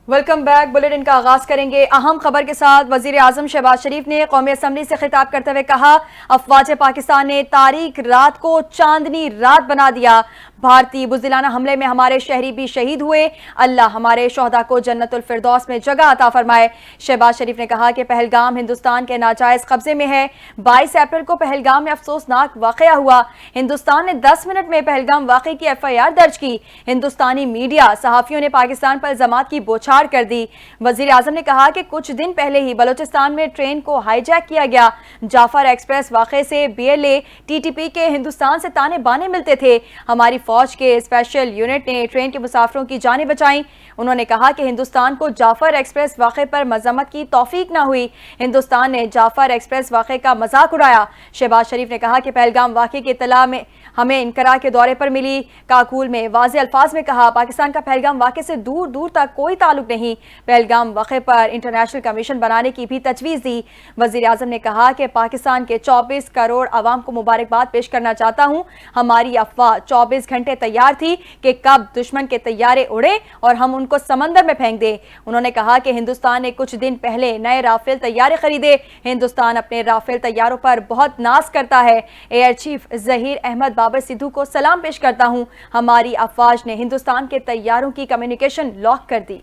Welcome back. Bulletin का आगाज करेंगे अहम खबर के साथ। वजीर आजम शहबाज शरीफ ने कौमी असम्बली से खिताब करते हुए कहा, अफवाज पाकिस्तान ने तारीख रात को चांदनी रात बना दिया। भारतीय बुज़दिलाना हमले में हमारे शहरी भी शहीद हुए। अल्लाह हमारे शोहदा को जन्नतुल फिरदौस में जगह अता फरमाए। शहबाज शरीफ ने कहा कि पहलगाम हिंदुस्तान के नाजायज कब्जे में है। 22 अप्रैल को पहलगाम में अफसोसनाक वाकया हुआ। हिंदुस्तान ने 10 मिनट में पहलगाम वाकये की FIR दर्ज की। हिंदुस्तानी मीडिया सहाफियों ने पाकिस्तान पर इल्जामात की बौछार कर दी। वजीर आजम ने कहा कि कुछ दिन पहले ही बलोचिस्तान में ट्रेन को हाईजैक किया गया। जाफर एक्सप्रेस वाकये से BLA TTP के हिंदुस्तान से ताने बाने मिलते थे। हमारी फौज के स्पेशल यूनिट ने ट्रेन के मुसाफिरों की जानें बचाई। उन्होंने कहा कि हिंदुस्तान को जाफर एक्सप्रेस वाकये पर मजम्मत की तौफीक न हुई। हिंदुस्तान ने जाफर एक्सप्रेस वाकये का मजाक उड़ाया। शहबाज शरीफ ने कहा कि पहलगाम वाकये की इत्तला में हमें इनकरा के दौरे पर मिली। काकूल में वाज़े अल्फाज में कहा, पाकिस्तान का पहलगाम वाकये से दूर दूर तक कोई ताल्लुक नहीं। पहलगाम वाकये पर इंटरनेशनल कमीशन बनाने की भी तजवीज़ दी। वज़ीर आज़म ने कहा कि पाकिस्तान के 24 करोड़ अवाम को मुबारकबाद पेश करना चाहता हूँ। हमारी अफवाह 24 घंटे तैयार थी कि कब दुश्मन के तैयारे उड़े और हम उनको समंदर में फेंक दें। उन्होंने कहा कि हिंदुस्तान ने कुछ दिन पहले नए राफेल तैयारे खरीदे। हिंदुस्तान अपने राफेल तैयारों पर बहुत नाज करता है। एयर चीफ ज़हीर अहमद बाबर सिद्धू को सलाम पेश करता हूँ। हमारी अफवाज ने हिंदुस्तान के तैयारों की कम्युनिकेशन लॉक कर दी।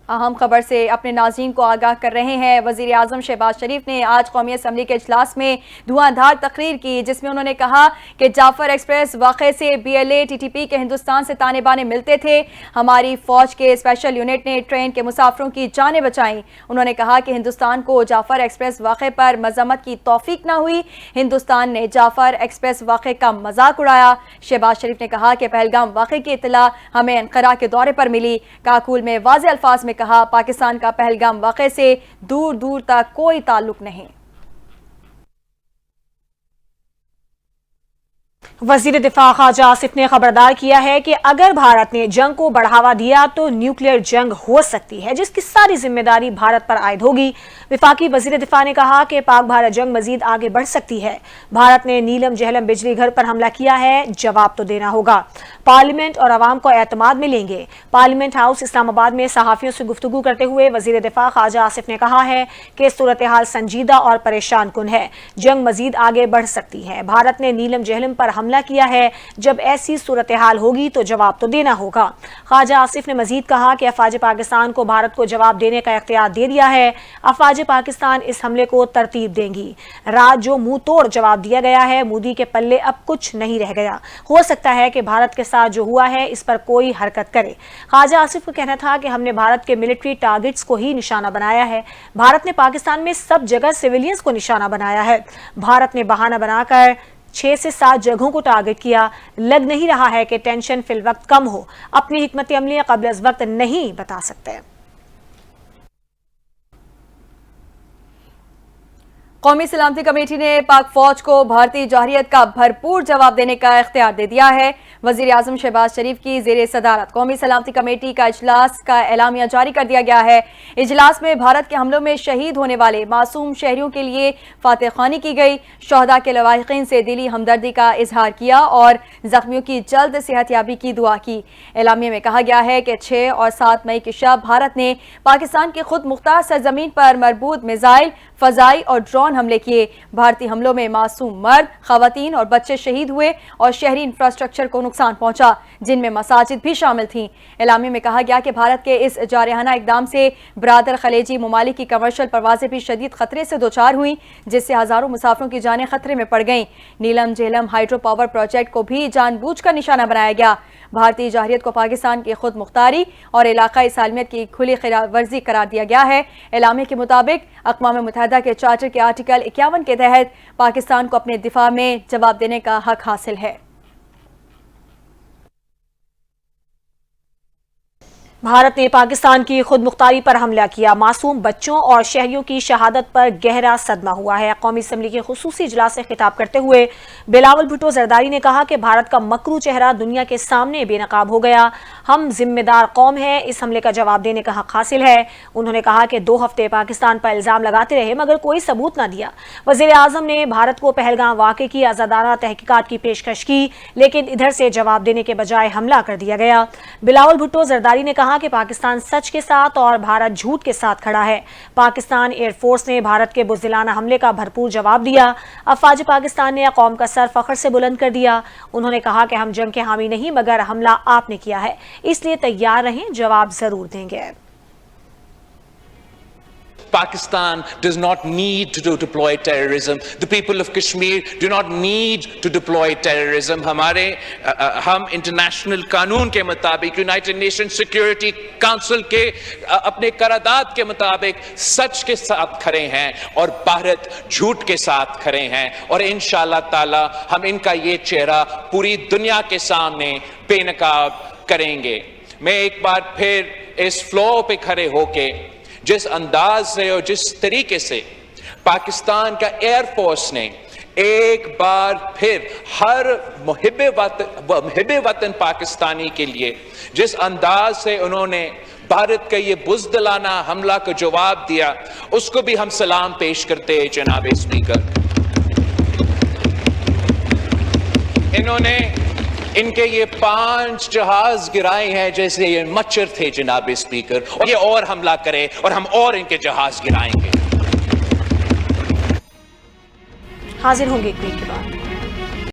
अहम खबर से अपने नाज़रीन को आगाह कर रहे हैं। वज़ीर आज़म शहबाज शरीफ ने आज कौमी असम्बली के इजलास में धुआंधार तकरीर की, जिसमें उन्होंने कहा कि जाफर एक्सप्रेस वाक़े से BLA TTP के हिंदुस्तान से ताने बाने मिलते थे। हमारी फ़ौज के स्पेशल यूनिट ने ट्रेन के मुसाफिरों की जानें बचाई। उन्होंने कहा कि हिंदुस्तान को जाफर एक्सप्रेस वाक़े पर मजम्मत की तौफीक न हुई। हिंदुस्तान ने जाफर एक्सप्रेस वाक़े का मजाक उड़ाया। शहबाज शरीफ ने कहा कि पहलगाम वाक़े की इत्तला हमें इनकरा के दौरे पर मिली। काकूल में वाज़े अल्फाज में कहा, पाकिस्तान का पहलगाम वाक़ये से दूर दूर तक कोई ताल्लुक नहीं। वजीर दिफा ख्वाजा आसिफ ने खबरदार किया है कि अगर भारत ने जंग को बढ़ावा दिया तो न्यूक्लियर जंग हो सकती है, जिसकी सारी जिम्मेदारी भारत पर आयद होगी। विफाकी वजीर दिफा ने कहा कि पाक भारत जंग मजीद आगे बढ़ सकती है। भारत ने नीलम जहलम बिजली घर पर हमला किया है, जवाब तो देना होगा। पार्लियामेंट और अवाम को एतमाद मिलेंगे। पार्लियामेंट हाउस इस्लामाबाद में सहाफियों से गुफ्तगू करते हुए वजीर दिफा ख्वाजा आसिफ ने कहा है कि सूरत हाल संजीदा और परेशान कुन है। जंग मजीद आगे बढ़ सकती है। भारत ने नीलम जहलम पर हमला किया है, जब ऐसी सूरत हाल होगी तो जवाब तो देना होगा। ख्वाजा आसिफ ने मजीद कहा कि अफवाज पाकिस्तान को भारत को जवाब देने का इख्तियार दे दिया है। अफवाज पाकिस्तान इस हमले को तरतीब देंगी। रात जो मुंह तोड़ जवाब दिया गया है, मोदी के पल्ले अब कुछ नहीं रह गया। हो सकता है कि भारत के साथ जो हुआ है इस पर कोई हरकत करे। ख्वाजा आसिफ का कहना था कि हमने भारत के मिलिट्री टारगेट्स को ही निशाना बनाया है। भारत ने पाकिस्तान में सब जगह सिविलियंस को निशाना बनाया है। भारत ने बहाना बनाकर 6 से 7 जगहों को टारगेट किया। लग नहीं रहा है कि टेंशन फिल वक्त कम हो। अपनी हिकमत अमली कब्ल अज़ वक्त नहीं बता सकते। कौमी सलामती कमेटी ने पाक फौज को भारतीय जारहियत का भरपूर जवाब देने का इख्तियार दे दिया है। वज़ीर आज़म शहबाज शरीफ की ज़ेरे सदारत कौमी सलामती कमेटी का इजलास का एलामिया जारी कर दिया गया है। इजलास में भारत के हमलों में शहीद होने वाले मासूम शहरियों के लिए फातह ख़्वानी की गई। शोहदा के लवाहिकीन से दिली हमदर्दी का इजहार किया और जख्मियों की जल्द सेहतयाबी की दुआ की। एलामिया में कहा गया है कि 6 और 7 मई की शब भारत ने पाकिस्तान की खुद मुख्तार सरजमीन पर मरबूत मिसाइल, फजाई और ड्रोन हमले किए। भारतीय हमलों में मासूम मर्द, खवातीन और बच्चे शहीद हुए और शहरी इंफ्रास्ट्रक्चर को नुकसान पहुंचा, जिनमें मसाजिद भी शामिल थीं। एलामिया में कहा गया कि भारत के इस जारहाना इकदाम से बरादर खलेजी ममालिक की कमर्शियल परवाजें भी शदीद खतरे से दोचार हुई, जिससे हजारों मुसाफिरों की जानें खतरे में पड़ गईं। नीलम झेलम हाइड्रो पावर प्रोजेक्ट को भी जानबूझकर निशाना बनाया गया। भारतीय जारहियत को पाकिस्तान की खुद मुख्तारी और इलाकाई सालमियत की खुली खिलाफवर्जी करार दिया गया है। एलामिया के मुताबिक अक़वाम मुत्तहिदा के चार्टर के आर्टिकल 51 के तहत पाकिस्तान को अपने दिफा में जवाब देने का हक हासिल है। भारत ने पाकिस्तान की खुद मुख्तारी पर हमला किया, मासूम बच्चों और शहरियों की शहादत पर गहरा सदमा हुआ है। कौमी असम्बली के खुसूसी इजलास से खिताब करते हुए बिलावल भुट्टो जरदारी ने कहा कि भारत का मकरू चेहरा दुनिया के सामने बेनकाब हो गया। हम जिम्मेदार कौम है, इस हमले का जवाब देने का हक हासिल है। उन्होंने कहा कि 2 हफ्ते पाकिस्तान पर इल्जाम लगाते रहे मगर कोई सबूत न दिया। वजीर आजम ने भारत को पहलगाम वाक़े की आज़ादाना तहकीकात की पेशकश की, लेकिन इधर से जवाब देने के बजाय हमला कर दिया गया। बिलावल भुट्टो जरदारी ने कहा कि पाकिस्तान सच के साथ और भारत झूठ के साथ खड़ा है। पाकिस्तान एयरफोर्स ने भारत के बुज़दिलाना हमले का भरपूर जवाब दिया। अफवाज पाकिस्तान ने कौम का सर फख्र से बुलंद कर दिया। उन्होंने कहा कि हम जंग के हामी नहीं मगर हमला आपने किया है, इसलिए तैयार रहें, जवाब जरूर देंगे। Pakistan does not need to deploy terrorism. The people of Kashmir do not need to deploy terrorism. हम इंटरनेशनल कानून के मुताबिक, यूनाइटेड नेशन सिक्योरिटी काउंसिल के अपने करारदाद के मुताबिक सच के साथ खड़े हैं और भारत झूठ के साथ खड़े हैं, और इंशाअल्लाह ताला हम इनका ये चेहरा पूरी दुनिया के सामने बेनकाब करेंगे। मैं एक बार फिर इस फ्लोर पे खड़े होके जिस अंदाज से और जिस तरीके से पाकिस्तान का एयरफोर्स ने एक बार फिर हर मुहिब वतन पाकिस्तानी के लिए जिस अंदाज से उन्होंने भारत का ये बुज़दिलाना हमला का जवाब दिया, उसको भी हम सलाम पेश करते हैं जनाब स्पीकर। इन्होंने इनके ये 5 जहाज गिराए हैं जैसे ये मच्छर थे जनाब स्पीकर, और ये और हमला करे और हम और इनके जहाज गिराएंगे। हाजिर होंगे एक ब्रेक के बाद।